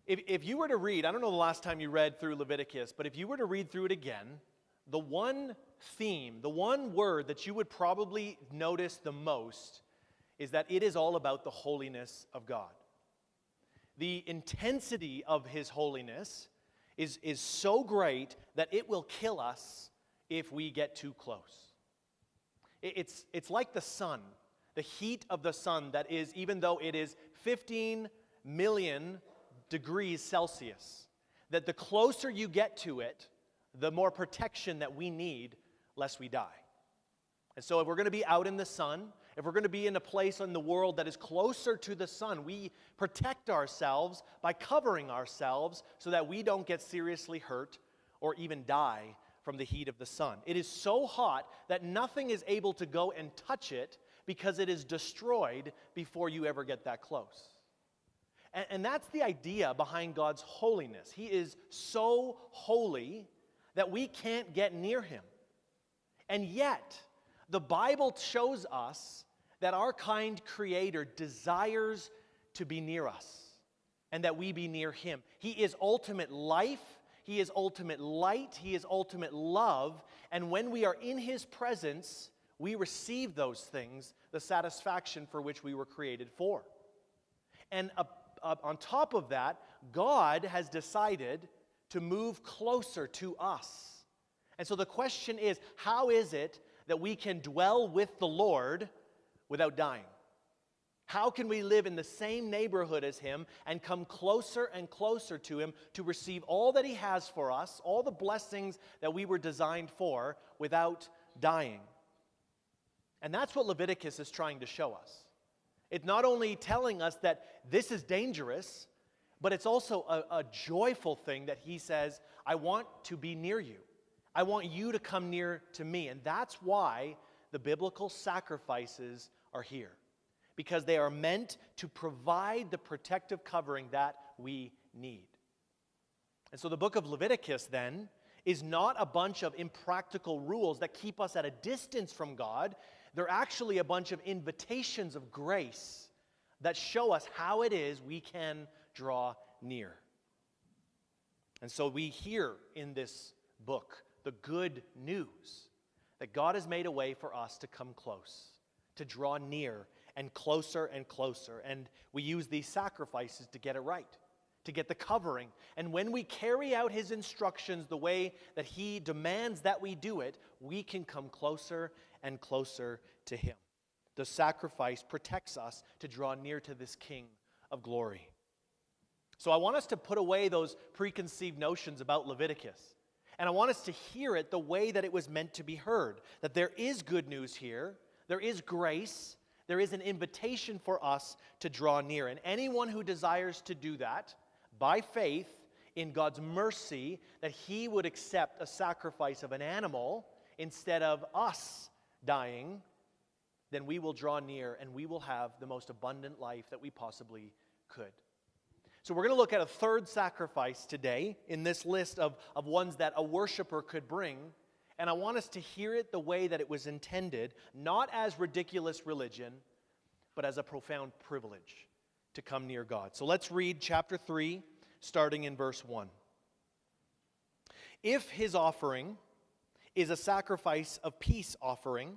If you were to read, I don't know the last time you read through Leviticus, but if you were to read through it again, the one theme, the one word that you would probably notice the most is that it is all about the holiness of God. The intensity of His holiness is so great that it will kill us if we get too close. It's like the sun, the heat of the sun that is, even though it is 15 million degrees Celsius, that the closer you get to it, the more protection that we need, lest we die. And so if we're going to be out in the sun, if we're going to be in a place in the world that is closer to the sun, we protect ourselves by covering ourselves so that we don't get seriously hurt or even die from the heat of the sun. It is so hot that nothing is able to go and touch it because it is destroyed before you ever get that close. And that's the idea behind God's holiness. He is so holy that we can't get near Him. And yet, the Bible shows us that our kind Creator desires to be near us and that we be near Him. He is ultimate life. He is ultimate light. He is ultimate love. And when we are in His presence, we receive those things, the satisfaction for which we were created for. And on top of that, God has decided to move closer to us. And so the question is, how is it that we can dwell with the Lord without dying? How can we live in the same neighborhood as Him and come closer and closer to Him to receive all that He has for us, all the blessings that we were designed for, without dying? And that's what Leviticus is trying to show us. It's not only telling us that this is dangerous, but it's also a joyful thing that He says, I want to be near you. I want you to come near to me. And that's why the biblical sacrifices are here. Because they are meant to provide the protective covering that we need. And so the book of Leviticus then is not a bunch of impractical rules that keep us at a distance from God. They're actually a bunch of invitations of grace that show us how it is we can draw near. And so we hear in this book the good news that God has made a way for us to come close, to draw near and closer and closer. And we use these sacrifices to get it right, to get the covering. And when we carry out His instructions the way that He demands that we do it, we can come closer and closer to Him. The sacrifice protects us to draw near to this King of glory. So I want us to put away those preconceived notions about Leviticus. And I want us to hear it the way that it was meant to be heard. That there is good news here. There is grace. There is an invitation for us to draw near. And anyone who desires to do that, by faith in God's mercy, that He would accept a sacrifice of an animal instead of us dying, then we will draw near and we will have the most abundant life that we possibly could. So we're going to look at a third sacrifice today in this list of ones that a worshiper could bring. And I want us to hear it the way that it was intended, not as ridiculous religion, but as a profound privilege to come near God. So let's read chapter 3, starting in verse 1. If his offering is a sacrifice of peace offering,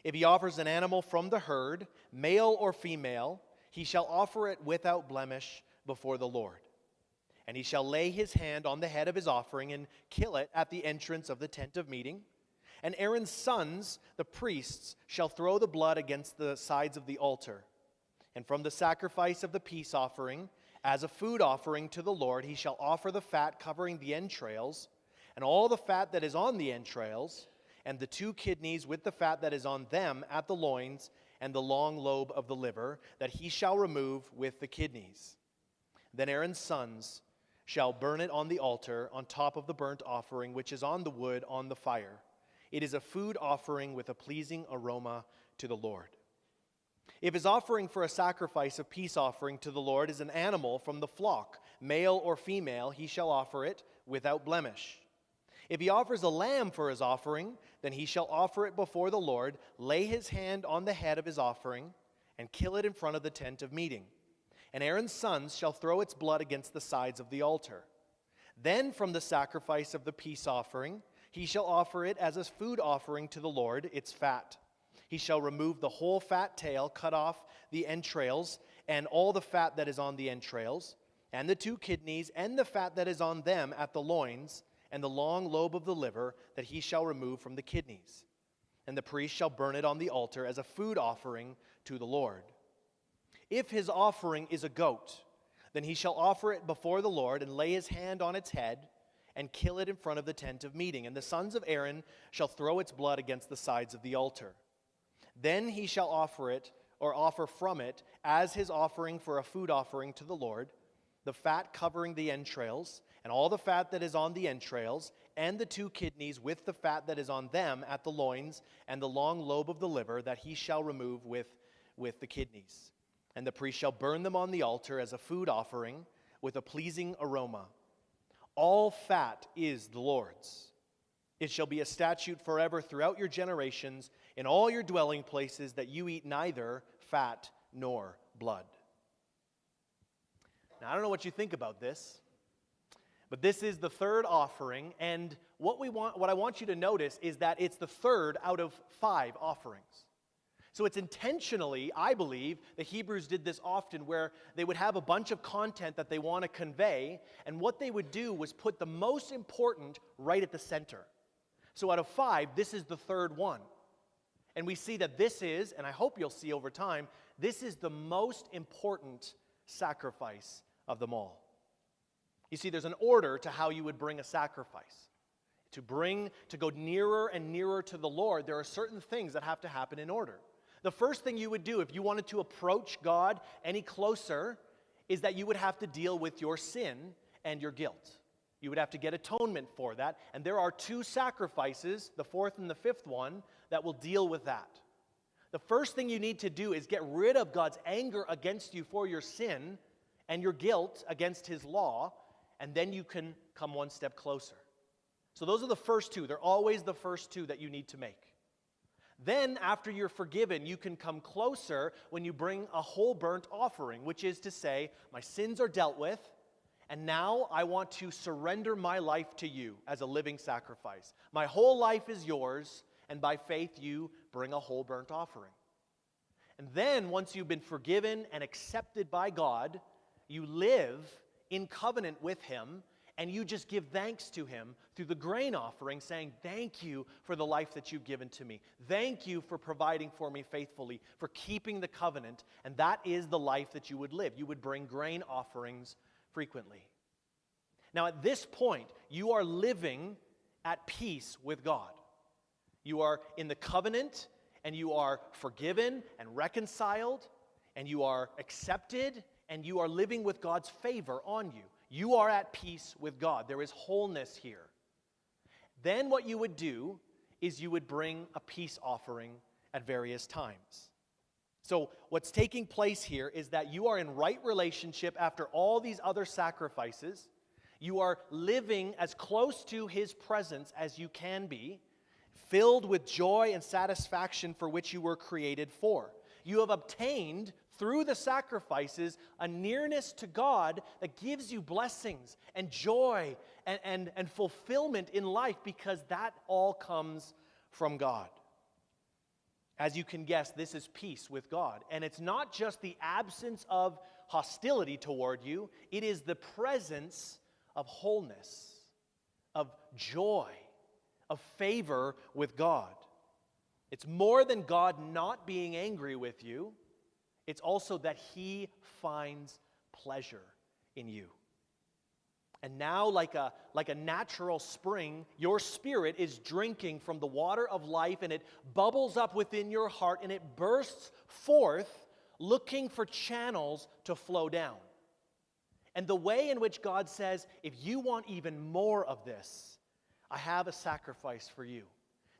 if he offers an animal from the herd, male or female, he shall offer it without blemish before the Lord. And he shall lay his hand on the head of his offering and kill it at the entrance of the tent of meeting. And Aaron's sons, the priests, shall throw the blood against the sides of the altar. And from the sacrifice of the peace offering, as a food offering to the Lord, he shall offer the fat covering the entrails, and all the fat that is on the entrails, and the 2 kidneys with the fat that is on them at the loins, and the long lobe of the liver, that he shall remove with the kidneys. Then Aaron's sons shall burn it on the altar on top of the burnt offering, which is on the wood on the fire. It is a food offering with a pleasing aroma to the Lord. If his offering for a sacrifice of peace offering to the Lord is an animal from the flock, male or female, he shall offer it without blemish. If he offers a lamb for his offering, then he shall offer it before the Lord, lay his hand on the head of his offering, and kill it in front of the tent of meeting. And Aaron's sons shall throw its blood against the sides of the altar. Then from the sacrifice of the peace offering, he shall offer it as a food offering to the Lord, its fat. He shall remove the whole fat tail, cut off the entrails, and all the fat that is on the entrails, and the 2 kidneys, and the fat that is on them at the loins, and the long lobe of the liver that he shall remove from the kidneys. And the priest shall burn it on the altar as a food offering to the Lord. If his offering is a goat, then he shall offer it before the Lord and lay his hand on its head and kill it in front of the tent of meeting. And the sons of Aaron shall throw its blood against the sides of the altar. Then he shall offer it, or offer from it, as his offering for a food offering to the Lord, the fat covering the entrails, and all the fat that is on the entrails, and the 2 kidneys with the fat that is on them at the loins, and the long lobe of the liver that he shall remove with the kidneys. And the priest shall burn them on the altar as a food offering with a pleasing aroma. All fat is the Lord's. It shall be a statute forever throughout your generations in all your dwelling places, that you eat neither fat nor blood. Now, I don't know what you think about this, but this is the third offering, and what I want you to notice is that it's the third out of 5 offerings. So it's intentionally, I believe, the Hebrews did this often, where they would have a bunch of content that they want to convey, and what they would do was put the most important right at the center. So out of 5, this is the third one. And we see that this is, and I hope you'll see over time, this is the most important sacrifice of them all. You see, there's an order to how you would bring a sacrifice. To go nearer and nearer to the Lord, there are certain things that have to happen in order. The first thing you would do if you wanted to approach God any closer is that you would have to deal with your sin and your guilt. You would have to get atonement for that. And there are 2 sacrifices, the 4th and the 5th one, that will deal with that. The first thing you need to do is get rid of God's anger against you for your sin and your guilt against his law, and then you can come one step closer. So those are the first 2. They're always the first 2 that you need to make. Then, after you're forgiven, you can come closer when you bring a whole burnt offering, which is to say, my sins are dealt with, and now I want to surrender my life to you as a living sacrifice. My whole life is yours, and by faith you bring a whole burnt offering. And then, once you've been forgiven and accepted by God, you live in covenant with him, and you just give thanks to him through the grain offering, saying, thank you for the life that you've given to me. Thank you for providing for me faithfully, for keeping the covenant. And that is the life that you would live. You would bring grain offerings frequently. Now, at this point, you are living at peace with God. You are in the covenant, and you are forgiven and reconciled, and you are accepted, and you are living with God's favor on you. You are at peace with God. There is wholeness here. Then what you would do is you would bring a peace offering at various times. So what's taking place here is that you are in right relationship after all these other sacrifices. You are living as close to his presence as you can be, filled with joy and satisfaction for which you were created for. You have obtained, through the sacrifices, a nearness to God that gives you blessings and joy and fulfillment in life, because that all comes from God. As you can guess, this is peace with God. And it's not just the absence of hostility toward you, it is the presence of wholeness, of joy, of favor with God. It's more than God not being angry with you. It's also that he finds pleasure in you. And now, like a natural spring, your spirit is drinking from the water of life, and it bubbles up within your heart, and it bursts forth looking for channels to flow down. And the way in which God says, if you want even more of this, I have a sacrifice for you.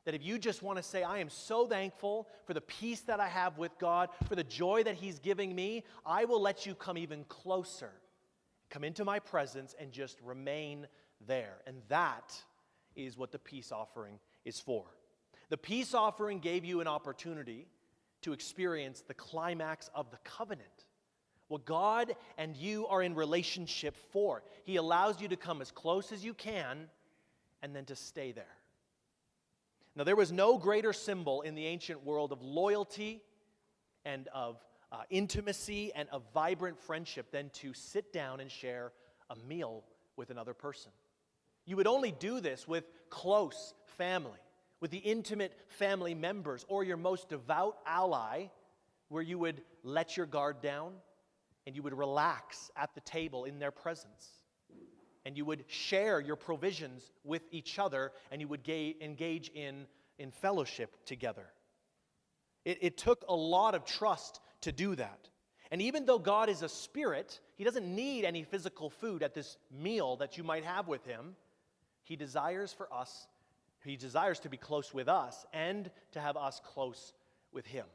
That if you just want to say, I am so thankful for the peace that I have with God, for the joy that he's giving me, I will let you come even closer. Come into my presence and just remain there. And that is what the peace offering is for. The peace offering gave you an opportunity to experience the climax of the covenant, what God and you are in relationship for. He allows you to come as close as you can and then to stay there. Now, there was no greater symbol in the ancient world of loyalty and of intimacy and of vibrant friendship than to sit down and share a meal with another person. You would only do this with close family, with the intimate family members, or your most devout ally, where you would let your guard down and you would relax at the table in their presence. And you would share your provisions with each other, and you would engage in fellowship together. It took a lot of trust to do that. And even though God is a spirit, he doesn't need any physical food at this meal that you might have with him. He desires to be close with us and to have us close with him.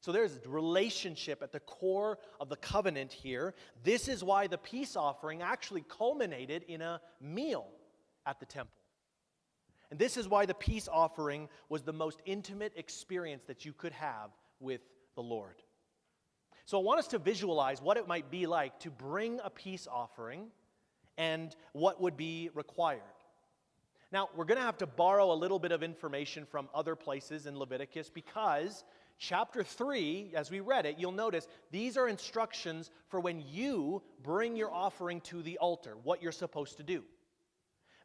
So there's relationship at the core of the covenant here. This is why the peace offering actually culminated in a meal at the temple. And this is why the peace offering was the most intimate experience that you could have with the Lord. So I want us to visualize what it might be like to bring a peace offering and what would be required. Now, we're going to have to borrow a little bit of information from other places in Leviticus because chapter 3, as we read it, you'll notice these are instructions for when you bring your offering to the altar, what you're supposed to do.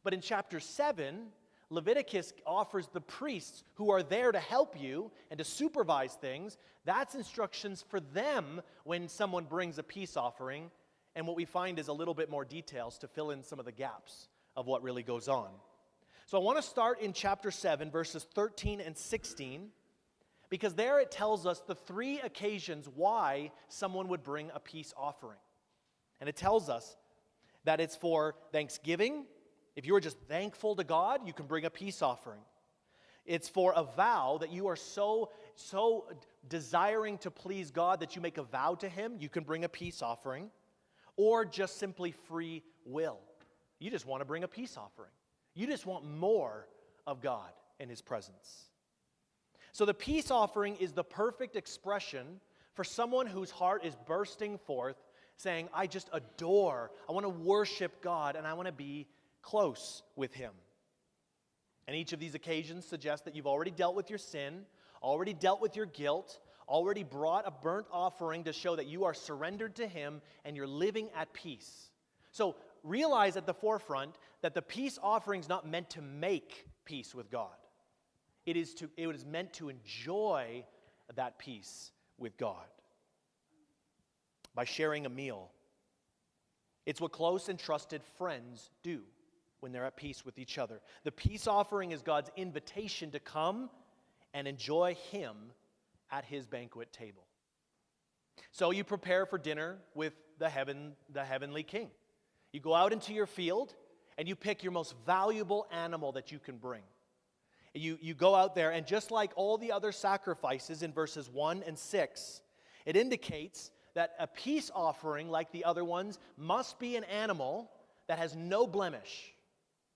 But in chapter 7, Leviticus offers the priests who are there to help you and to supervise things. That's instructions for them when someone brings a peace offering. And what we find is a little bit more details to fill in some of the gaps of what really goes on. So I want to start in chapter 7, verses 13 and 16, because there it tells us the 3 occasions why someone would bring a peace offering. And it tells us that it's for thanksgiving. If you are just thankful to God, you can bring a peace offering. It's for a vow that you are so desiring to please God that you make a vow to him, you can bring a peace offering. Or just simply free will. You just want to bring a peace offering. You just want more of God and his presence. So the peace offering is the perfect expression for someone whose heart is bursting forth, saying, I just adore, I want to worship God, and I want to be close with him. And each of these occasions suggests that you've already dealt with your sin, already dealt with your guilt, already brought a burnt offering to show that you are surrendered to him and you're living at peace. So realize at the forefront that the peace offering is not meant to make peace with God. It is meant to enjoy that peace with God by sharing a meal. It's what close and trusted friends do when they're at peace with each other. The peace offering is God's invitation to come and enjoy him at his banquet table. So you prepare for dinner with the heavenly king. You go out into your field and you pick your most valuable animal that you can bring. You go out there, and just like all the other sacrifices in verses 1 and 6, it indicates that a peace offering, like the other ones, must be an animal that has no blemish.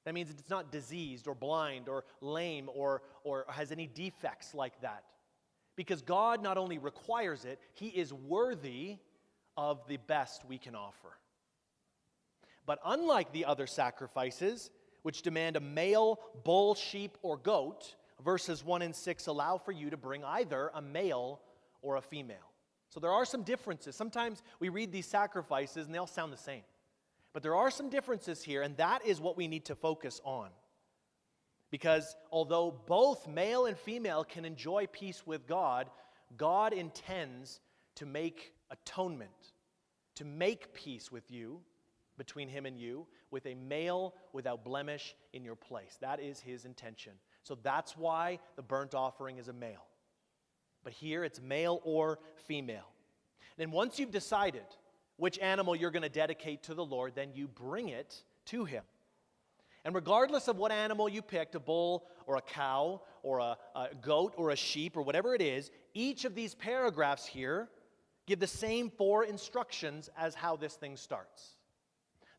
That means it's not diseased or blind or lame or has any defects like that. Because God not only requires it, he is worthy of the best we can offer. But unlike the other sacrifices, which demand a male bull, sheep, or goat, verses 1 and 6 allow for you to bring either a male or a female. So there are some differences. Sometimes we read these sacrifices and they all sound the same. But there are some differences here, and that is what we need to focus on. Because although both male and female can enjoy peace with God, God intends to make atonement, to make peace with you, between him and you, with a male without blemish in your place. That is his intention. So that's why the burnt offering is a male. But here it's male or female. Then once you've decided which animal you're going to dedicate to the Lord, then you bring it to him. And regardless of what animal you picked, a bull or a cow or a goat or a sheep or whatever it is, each of these paragraphs here give the same 4 instructions as how this thing starts.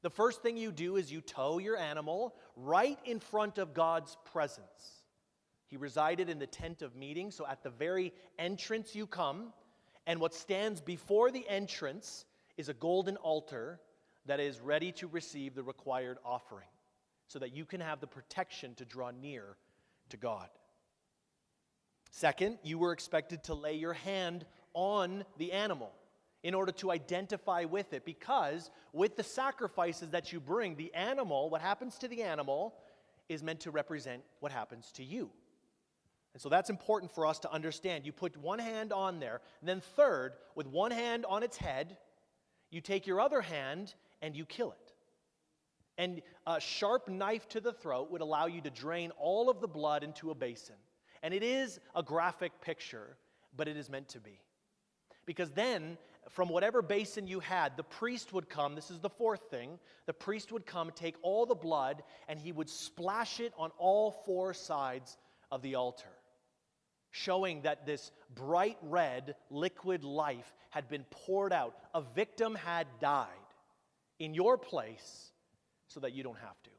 The first thing you do is you tow your animal right in front of God's presence. He resided in the tent of meeting, so at the very entrance you come, And what stands before the entrance is a golden altar that is ready to receive the required offering so that you can have the protection to draw near to God. Second, you were expected to lay your hand on the animal in order to identify with it, because with the sacrifices that you bring, the animal, what happens to the animal is meant to represent what happens to you. And so that's important for us to understand. You put one hand on there, and then third, with one hand on its head, you take your other hand and you kill it. And a sharp knife to the throat would allow you to drain all of the blood into a basin. And it is a graphic picture, but it is meant to be. Because then, from whatever basin you had, the priest would come. This is the fourth thing. The priest would come, take all the blood, and he would splash it on all four sides of the altar, showing that this bright red liquid life had been poured out. A victim had died in your place so that you don't have to.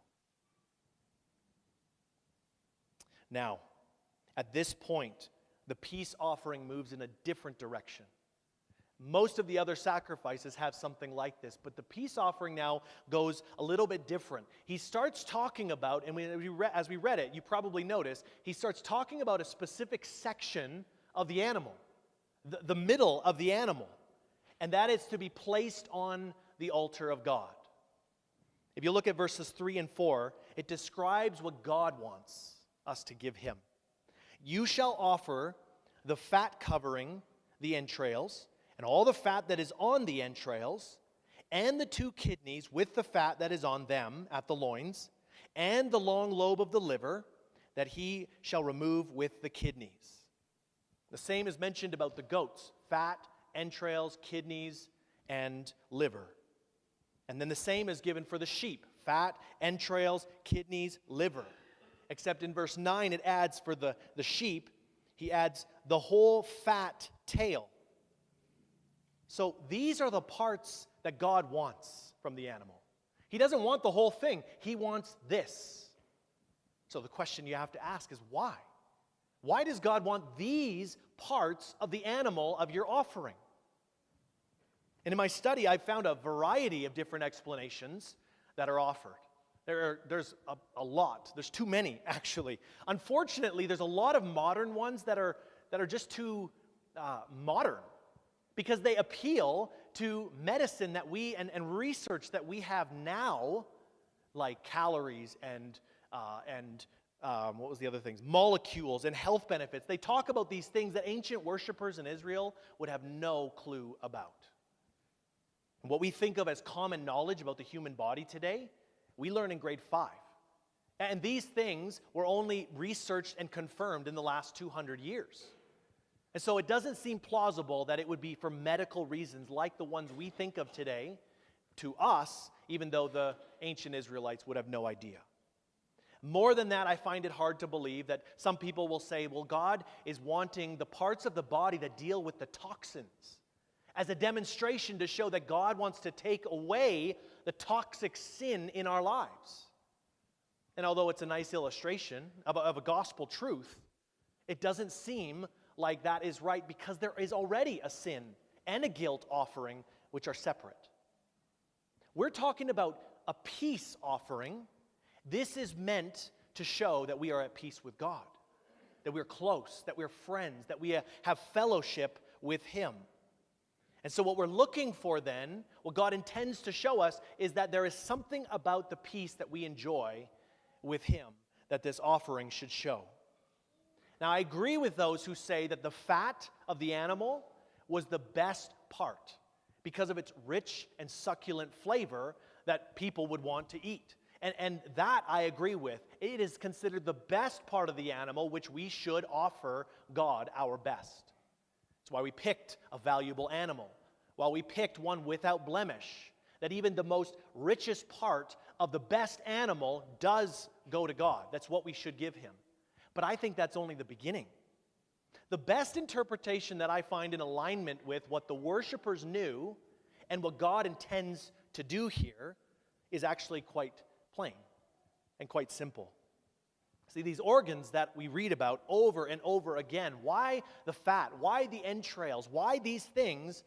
Now, at this point, the peace offering moves in a different direction. Most of the other sacrifices have something like this, but the peace offering now goes a little bit different. He starts talking about, and as we read it, you probably noticed, he starts talking about a specific section of the animal, the middle of the animal, and that is to be placed on the altar of God. If you look at verses 3 and 4, it describes what God wants us to give him. You shall offer the fat covering the entrails, and all the fat that is on the entrails, and the 2 kidneys with the fat that is on them at the loins, and the long lobe of the liver that he shall remove with the kidneys. The same is mentioned about the goats: fat, entrails, kidneys, and liver. And then the same is given for the sheep: fat, entrails, kidneys, liver. Except in verse 9 it adds for the sheep, he adds the whole fat tail. So these are the parts that God wants from the animal. He doesn't want the whole thing. He wants this. So the question you have to ask is why? Why does God want these parts of the animal of your offering? And in my study, I've found a variety of different explanations that are offered. There's a lot. There's too many, actually. Unfortunately, there's a lot of modern ones that are just too modern, because they appeal to medicine that we and research that we have now, like calories and what was the other things? Molecules and health benefits. They talk about these things that ancient worshipers in Israel would have no clue about. What we think of as common knowledge about the human body today, we learn in grade 5. And these things were only researched and confirmed in the last 200 years. And so it doesn't seem plausible that it would be for medical reasons like the ones we think of today to us, even though the ancient Israelites would have no idea. More than that, I find it hard to believe that some people will say, well, God is wanting the parts of the body that deal with the toxins as a demonstration to show that God wants to take away the toxic sin in our lives. And although it's a nice illustration of a gospel truth, it doesn't seem like that is right, because there is already a sin and a guilt offering which are separate. We're talking about a peace offering. This is meant to show that we are at peace with God, that we're close, that we're friends, that we have fellowship with him. And so what we're looking for then, what God intends to show us, is that there is something about the peace that we enjoy with him that this offering should show. Now, I agree with those who say that the fat of the animal was the best part because of its rich and succulent flavor that people would want to eat. And that I agree with. It is considered the best part of the animal, which we should offer God our best. That's why we picked a valuable animal, while we picked one without blemish, that even the most richest part of the best animal does go to God. That's what we should give him. But I think that's only the beginning. The best interpretation that I find in alignment with what the worshipers knew and what God intends to do here is actually quite plain and quite simple. See, these organs that we read about over and over again, why the fat, why the entrails, why these things,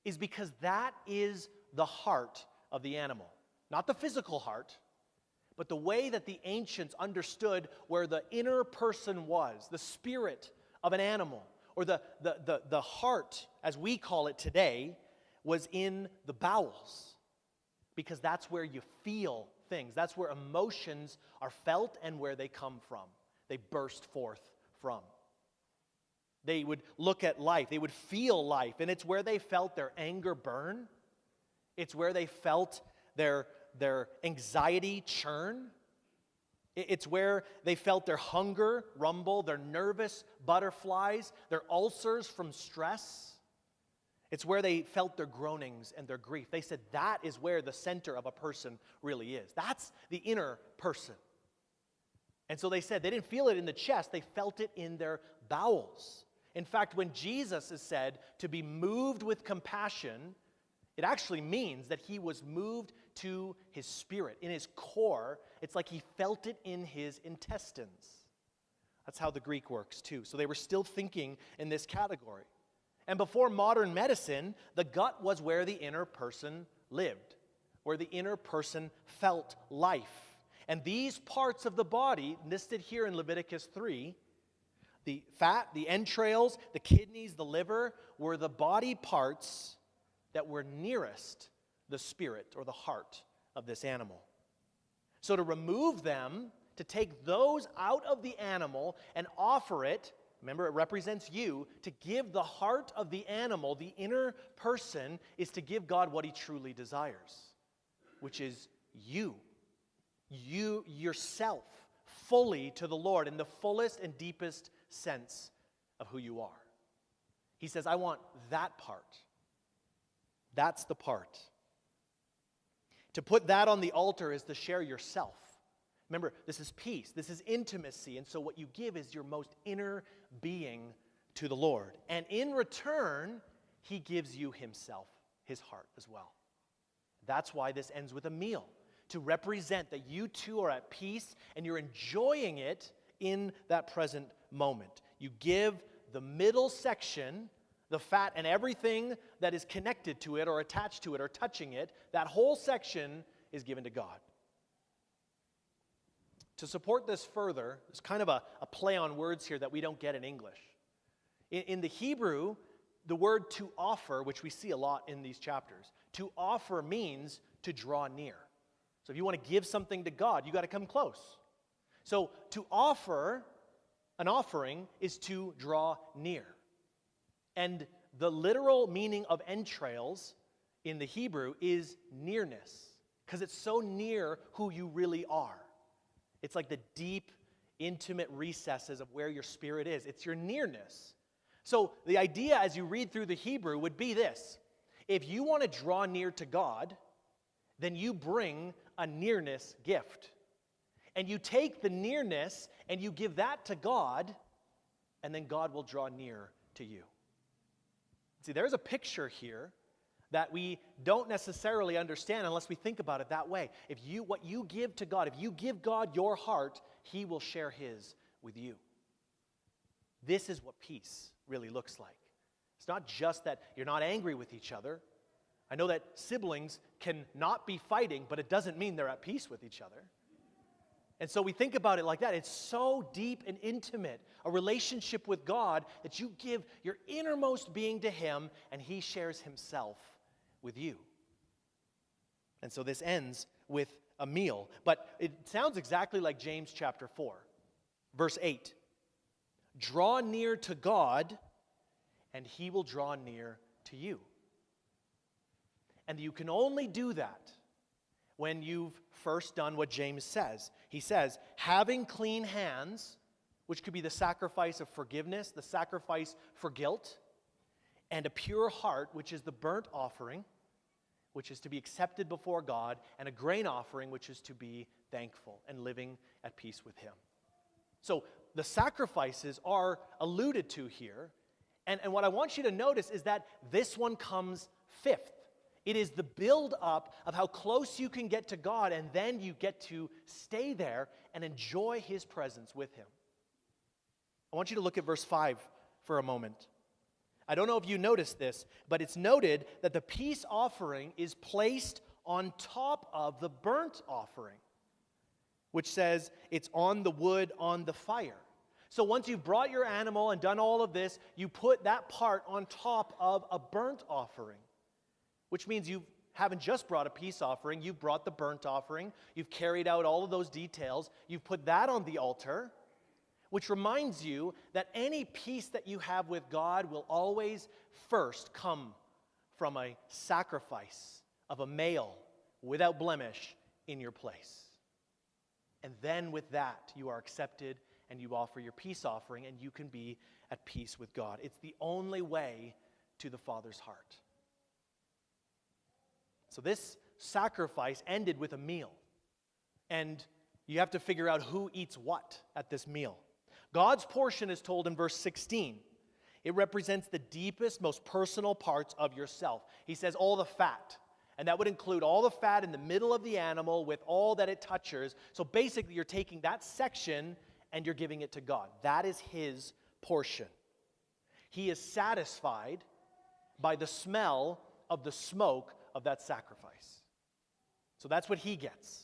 is because that is the heart of the animal. Not the physical heart, but the way that the ancients understood where the inner person was, the spirit of an animal, or the heart, as we call it today, was in the bowels. Because that's where you feel things. That's where emotions are felt and where they come from. They burst forth from. They would look at life. They would feel life. And it's where they felt their anger burn. It's where they felt their anxiety churn. It's where they felt their hunger rumble, their nervous butterflies, their ulcers from stress. It's where they felt their groanings and their grief. They said that is where the center of a person really is. That's the inner person. And so they said they didn't feel it in the chest, they felt it in their bowels. In fact, when Jesus is said to be moved with compassion, it actually means that he was moved to his spirit, in his core. It's like he felt it in his intestines. That's how the Greek works too. So they were still thinking in this category. And before modern medicine, the gut was where the inner person lived, where the inner person felt life. And these parts of the body, listed here in Leviticus 3, the fat, the entrails, the kidneys, the liver, were the body parts that were nearest the spirit or the heart of this animal. So to remove them, to take those out of the animal and offer it, remember, it represents you. To give the heart of the animal, the inner person, is to give God what he truly desires, which is you yourself, fully to the Lord in the fullest and deepest sense of who you are. He says, I want that part. That's the part. To put that on the altar is to share yourself. Remember, this is peace. This is intimacy. And so what you give is your most inner being to the Lord. And in return, he gives you himself, his heart as well. That's why this ends with a meal, to represent that you two are at peace and you're enjoying it in that present moment. You give the middle section, the fat and everything that is connected to it or attached to it or touching it, that whole section is given to God. To support this further, there's kind of a play on words here that we don't get in English. In the Hebrew, the word to offer, which we see a lot in these chapters, to offer means to draw near. So if you want to give something to God, you got to come close. So to offer an offering is to draw near. And the literal meaning of entrails in the Hebrew is nearness, because it's so near who you really are. It's like the deep, intimate recesses of where your spirit is. It's your nearness. So the idea as you read through the Hebrew would be this. If you want to draw near to God, then you bring a nearness gift. And you take the nearness and you give that to God, and then God will draw near to you. See, there's a picture here that we don't necessarily understand unless we think about it that way. What you give to God, if you give God your heart, he will share his with you. This is what peace really looks like. It's not just that you're not angry with each other. I know that siblings can not be fighting, but it doesn't mean they're at peace with each other. And so we think about it like that. It's so deep and intimate, a relationship with God, that you give your innermost being to him, and he shares himself with you. And so this ends with a meal. But it sounds exactly like James chapter 4, verse 8. Draw near to God, and he will draw near to you. And you can only do that when you've first done what James says. He says, having clean hands, which could be the sacrifice of forgiveness, the sacrifice for guilt, and a pure heart, which is the burnt offering, which is to be accepted before God, and a grain offering, which is to be thankful and living at peace with him. So the sacrifices are alluded to here, and what I want you to notice is that this one comes fifth It is the build-up of how close you can get to God, and then you get to stay there and enjoy His presence with Him. I want you to look at verse 5 for a moment. I don't know if you noticed this, but it's noted that the peace offering is placed on top of the burnt offering, which says it's on the wood on the fire. So once you've brought your animal and done all of this, you put that part on top of a burnt offering, which means you haven't just brought a peace offering, you've brought the burnt offering, you've carried out all of those details, you've put that on the altar, which reminds you that any peace that you have with God will always first come from a sacrifice of a male without blemish in your place. And then with that, you are accepted and you offer your peace offering and you can be at peace with God. It's the only way to the Father's heart. So this sacrifice ended with a meal. And you have to figure out who eats what at this meal. God's portion is told in verse 16. It represents the deepest, most personal parts of yourself. He says all the fat. And that would include all the fat in the middle of the animal with all that it touches. So basically you're taking that section and you're giving it to God. That is His portion. He is satisfied by the smell of the smoke of that sacrifice. So that's what He gets.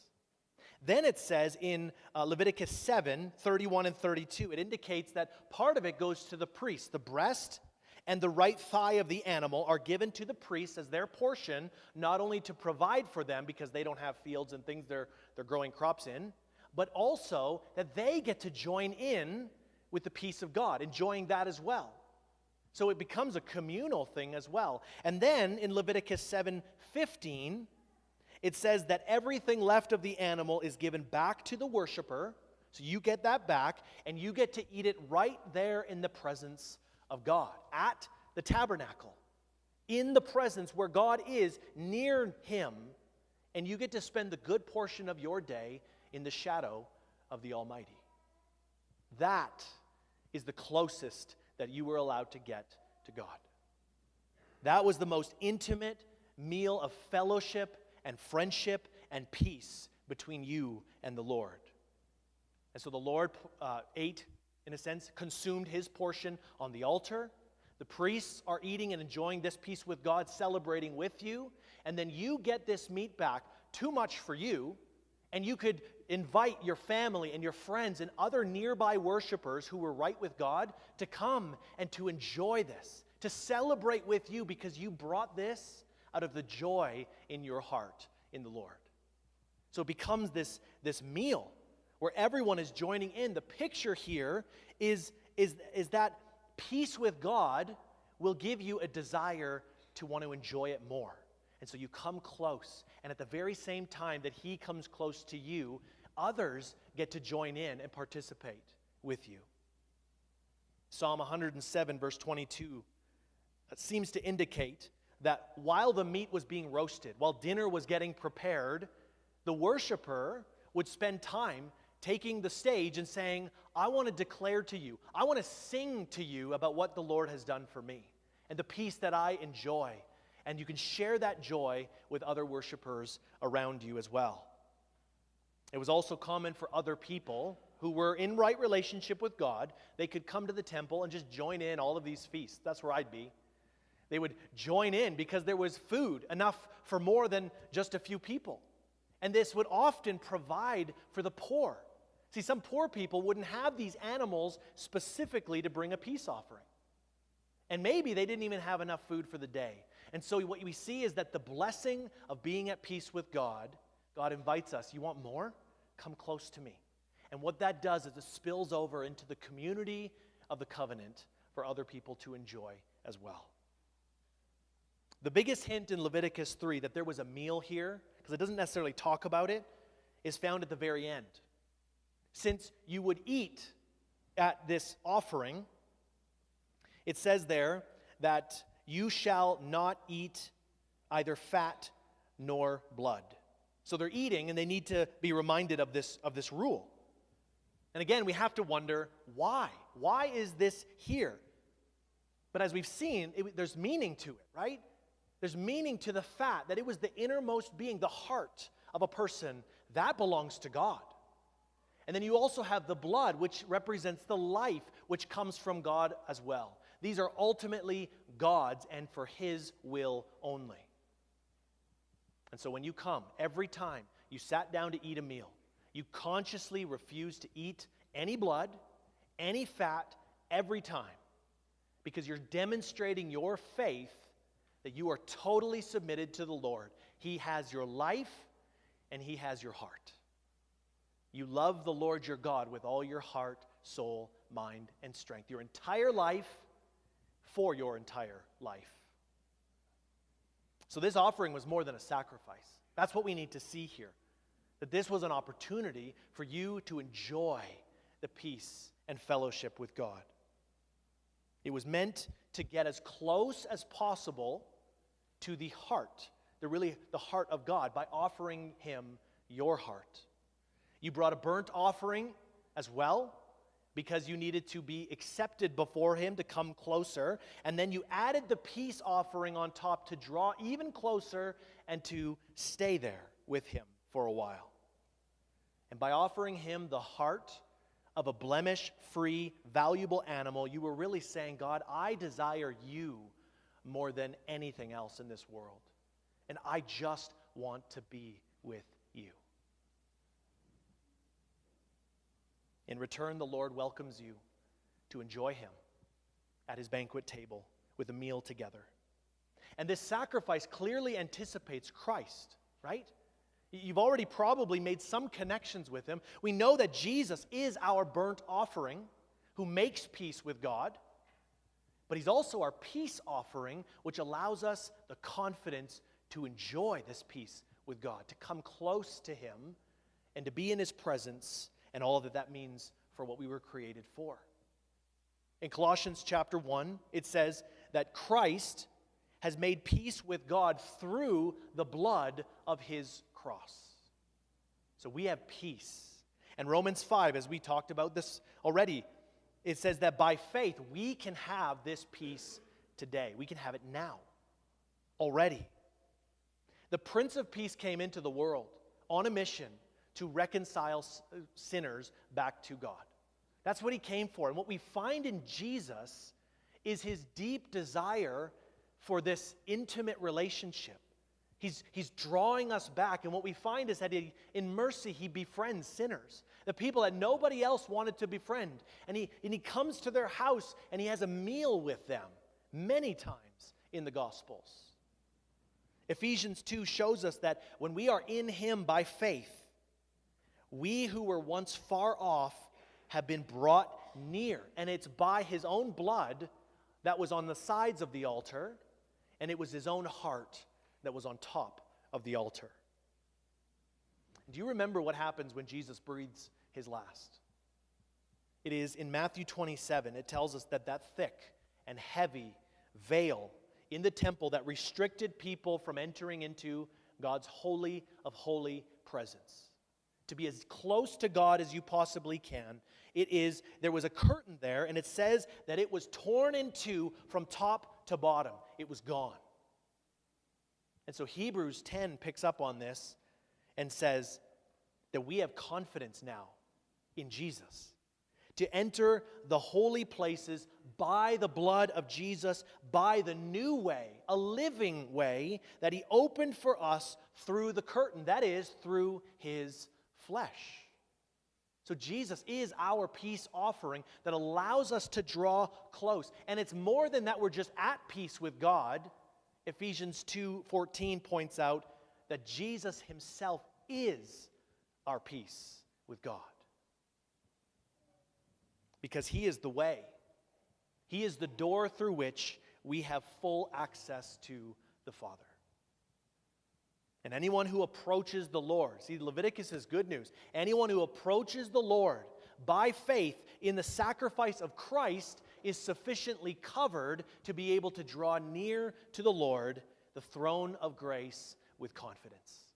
Then it says in Leviticus 7, 31 and 32, it indicates that part of it goes to the priest. The breast and the right thigh of the animal are given to the priest as their portion, not only to provide for them because they don't have fields and things they're growing crops in, but also that they get to join in with the peace of God, enjoying that as well. So it becomes a communal thing as well. And then in Leviticus 7:15, it says that everything left of the animal is given back to the worshiper. So you get that back, and you get to eat it right there in the presence of God, at the tabernacle, in the presence where God is, near Him, and you get to spend the good portion of your day in the shadow of the Almighty. That is the closest that you were allowed to get to God. That was the most intimate meal of fellowship and friendship and peace between you and the Lord. And so the Lord ate, in a sense, consumed His portion on the altar. The priests are eating and enjoying this peace with God, celebrating with you. And then you get this meat back, too much for you, and you could invite your family and your friends and other nearby worshipers who were right with God to come and to enjoy this, to celebrate with you because you brought this out of the joy in your heart in the Lord. So it becomes this meal where everyone is joining in. The picture here is that peace with God will give you a desire to want to enjoy it more. And so you come close, and at the very same time that He comes close to you, others get to join in and participate with you. Psalm 107, verse 22, seems to indicate that while the meat was being roasted, while dinner was getting prepared, the worshiper would spend time taking the stage and saying, I want to declare to you, I want to sing to you about what the Lord has done for me and the peace that I enjoy. And you can share that joy with other worshipers around you as well. It was also common for other people who were in right relationship with God. They could come to the temple and just join in all of these feasts. That's where I'd be. They would join in because there was food, enough for more than just a few people. And this would often provide for the poor. See, some poor people wouldn't have these animals specifically to bring a peace offering. And maybe they didn't even have enough food for the day. And so what we see is that the blessing of being at peace with God, God invites us, you want more? Come close to me. And what that does is it spills over into the community of the covenant for other people to enjoy as well. The biggest hint in Leviticus 3 that there was a meal here, because it doesn't necessarily talk about it, is found at the very end. Since you would eat at this offering, it says there that you shall not eat either fat nor blood. So they're eating and they need to be reminded of this rule. And again, we have to wonder why. Why is this here? But as we've seen, there's meaning to it, right? There's meaning to the fat, that it was the innermost being, the heart of a person. That belongs to God. And then you also have the blood, which represents the life which comes from God as well. These are ultimately God's and for His will only. And so when you come, every time you sat down to eat a meal, you consciously refuse to eat any blood, any fat, every time, because you're demonstrating your faith that you are totally submitted to the Lord. He has your life and He has your heart. You love the Lord your God with all your heart, soul, mind, and strength. Your entire life for your entire life. So this offering was more than a sacrifice. That's what we need to see here. That this was an opportunity for you to enjoy the peace and fellowship with God. It was meant to get as close as possible to the heart, the heart of God, by offering Him your heart. You brought a burnt offering as well, because you needed to be accepted before Him to come closer. And then you added the peace offering on top to draw even closer and to stay there with Him for a while. And by offering Him the heart of a blemish-free, valuable animal, you were really saying, God, I desire you more than anything else in this world. And I just want to be with you. In return, the Lord welcomes you to enjoy Him at His banquet table with a meal together. And this sacrifice clearly anticipates Christ, right? You've already probably made some connections with Him. We know that Jesus is our burnt offering who makes peace with God, but He's also our peace offering, which allows us the confidence to enjoy this peace with God, to come close to Him and to be in His presence, and all that means for what we were created for. In Colossians chapter 1, it says that Christ has made peace with God through the blood of His cross. So we have peace. And Romans 5, as we talked about this already, it says that by faith we can have this peace today. We can have it now, already. The Prince of Peace came into the world on a mission to reconcile sinners back to God. That's what He came for. And what we find in Jesus is His deep desire for this intimate relationship. He's drawing us back. And what we find is that in mercy, He befriends sinners, the people that nobody else wanted to befriend. And he comes to their house and He has a meal with them many times in the Gospels. Ephesians 2 shows us that when we are in Him by faith, we who were once far off have been brought near. And it's by His own blood that was on the sides of the altar, and it was His own heart that was on top of the altar. Do you remember what happens when Jesus breathes His last? It is in Matthew 27, it tells us that thick and heavy veil in the temple that restricted people from entering into God's holy of holy presence, to be as close to God as you possibly can, there was a curtain there, and it says that it was torn in two from top to bottom. It was gone. And so Hebrews 10 picks up on this and says that we have confidence now in Jesus to enter the holy places by the blood of Jesus, by the new way, a living way that He opened for us through the curtain, that is, through His flesh. So Jesus is our peace offering that allows us to draw close. And it's more than that we're just at peace with God. Ephesians 2:14 points out that Jesus Himself is our peace with God. Because He is the way. He is the door through which we have full access to the Father. And anyone who approaches the Lord, see, Leviticus is good news. Anyone who approaches the Lord by faith in the sacrifice of Christ is sufficiently covered to be able to draw near to the Lord, the throne of grace, with confidence.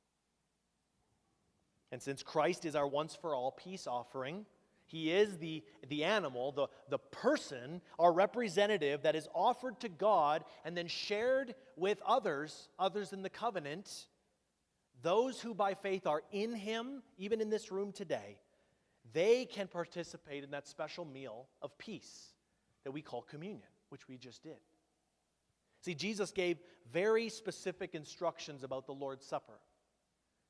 And since Christ is our once-for-all peace offering, He is the animal, the person, our representative that is offered to God and then shared with others in the covenant. Those who by faith are in him, even in this room today, they can participate in that special meal of peace that we call communion, which we just did. See, Jesus gave very specific instructions about the Lord's Supper.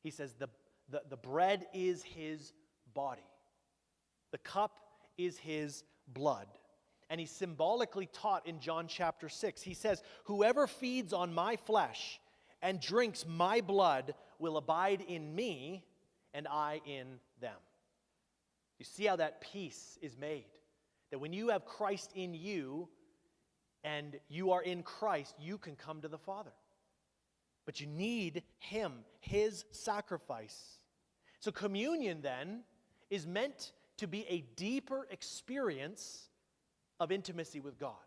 He says the bread is his body. The cup is his blood. And he symbolically taught in John chapter 6. He says, "Whoever feeds on my flesh and drinks my blood will abide in me, and I in them." You see how that peace is made? That when you have Christ in you and you are in Christ, you can come to the Father. But you need him, his sacrifice. So communion then is meant to be a deeper experience of intimacy with God.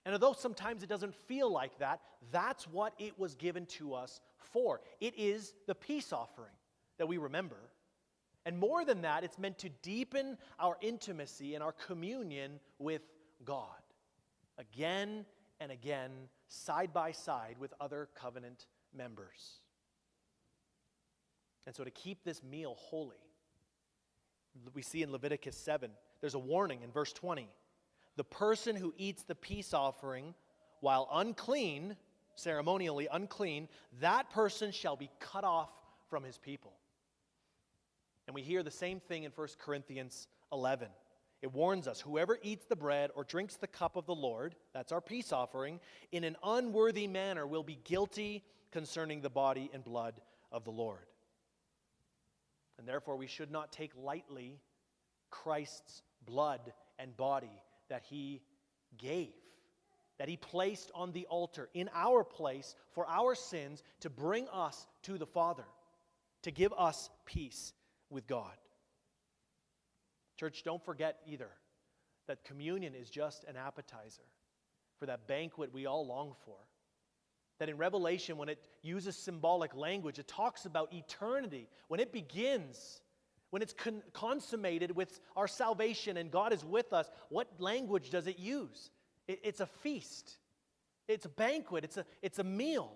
And although sometimes it doesn't feel like that, that's what it was given to us for. It is the peace offering that we remember. And more than that, it's meant to deepen our intimacy and our communion with God. Again and again, side by side with other covenant members. And so to keep this meal holy, we see in Leviticus 7, there's a warning in verse 20. The person who eats the peace offering while unclean, ceremonially unclean, that person shall be cut off from his people. And we hear the same thing in 1 Corinthians 11. It warns us, whoever eats the bread or drinks the cup of the Lord, that's our peace offering, in an unworthy manner will be guilty concerning the body and blood of the Lord. And therefore we should not take lightly Christ's blood and body that he gave, that he placed on the altar in our place for our sins to bring us to the Father, to give us peace with God. Church, don't forget either that communion is just an appetizer for that banquet we all long for. That in Revelation, when it uses symbolic language, it talks about eternity. When it begins, when it's consummated with our salvation and God is with us, what language does it use? It's a feast. It's a banquet. It's a meal.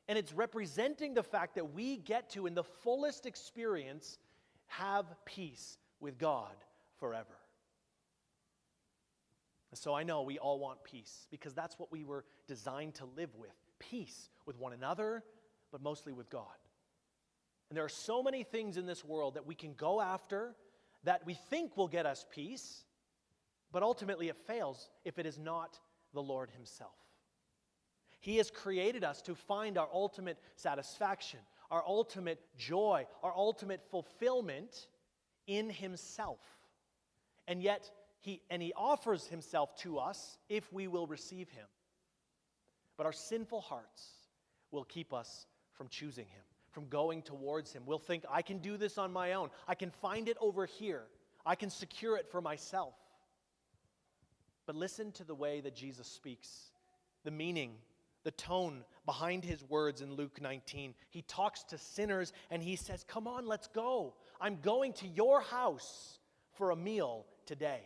And it's representing the fact that we get to, in the fullest experience, have peace with God forever. So I know we all want peace because that's what we were designed to live with. Peace with one another, but mostly with God. And there are so many things in this world that we can go after that we think will get us peace, but ultimately it fails if it is not the Lord himself. He has created us to find our ultimate satisfaction, our ultimate joy, our ultimate fulfillment in himself. And yet, he offers himself to us if we will receive him. But our sinful hearts will keep us from choosing him, from going towards him. We'll think, I can do this on my own. I can find it over here. I can secure it for myself. But listen to the way that Jesus speaks, the meaning, the tone behind his words in Luke 19. He talks to sinners and he says, come on, let's go. I'm going to your house for a meal today.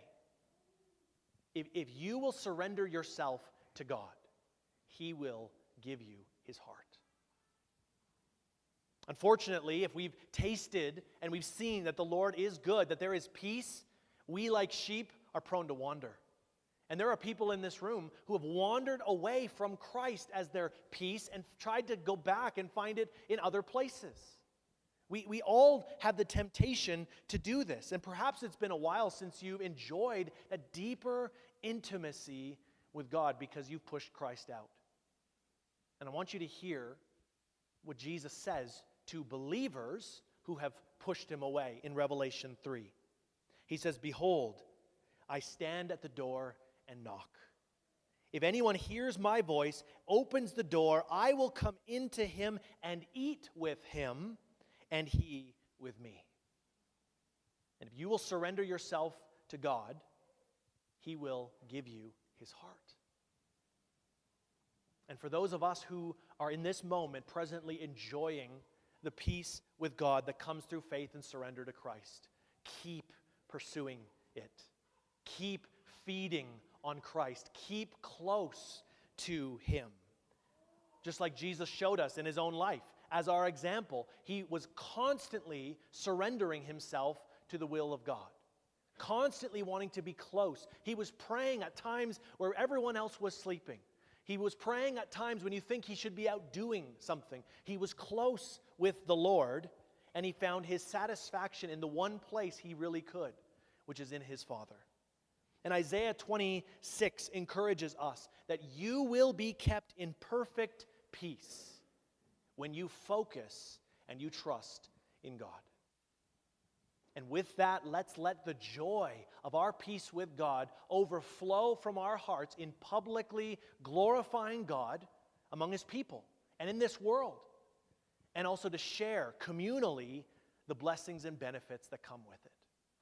If you will surrender yourself to God, he will give you his heart. Unfortunately, if we've tasted and we've seen that the Lord is good, that there is peace, we like sheep are prone to wander. And there are people in this room who have wandered away from Christ as their peace and tried to go back and find it in other places. We all have the temptation to do this. And perhaps it's been a while since you've enjoyed a deeper intimacy with God because you've pushed Christ out. And I want you to hear what Jesus says to believers who have pushed him away in Revelation 3. He says, behold, I stand at the door and knock. If anyone hears my voice, opens the door, I will come into him and eat with him, and he with me. And if you will surrender yourself to God, he will give you his heart. And for those of us who are in this moment presently enjoying the peace with God that comes through faith and surrender to Christ, keep pursuing it. Keep feeding on Christ. Keep close to Him. Just like Jesus showed us in His own life. As our example, He was constantly surrendering Himself to the will of God. Constantly wanting to be close. He was praying at times where everyone else was sleeping. He was praying at times when you think He should be out doing something. He was close with the Lord, and He found His satisfaction in the one place He really could, which is in His Father. And Isaiah 26 encourages us that you will be kept in perfect peace when you focus and you trust in God. And with that, let's let the joy of our peace with God overflow from our hearts in publicly glorifying God among His people and in this world, and also to share communally the blessings and benefits that come with it.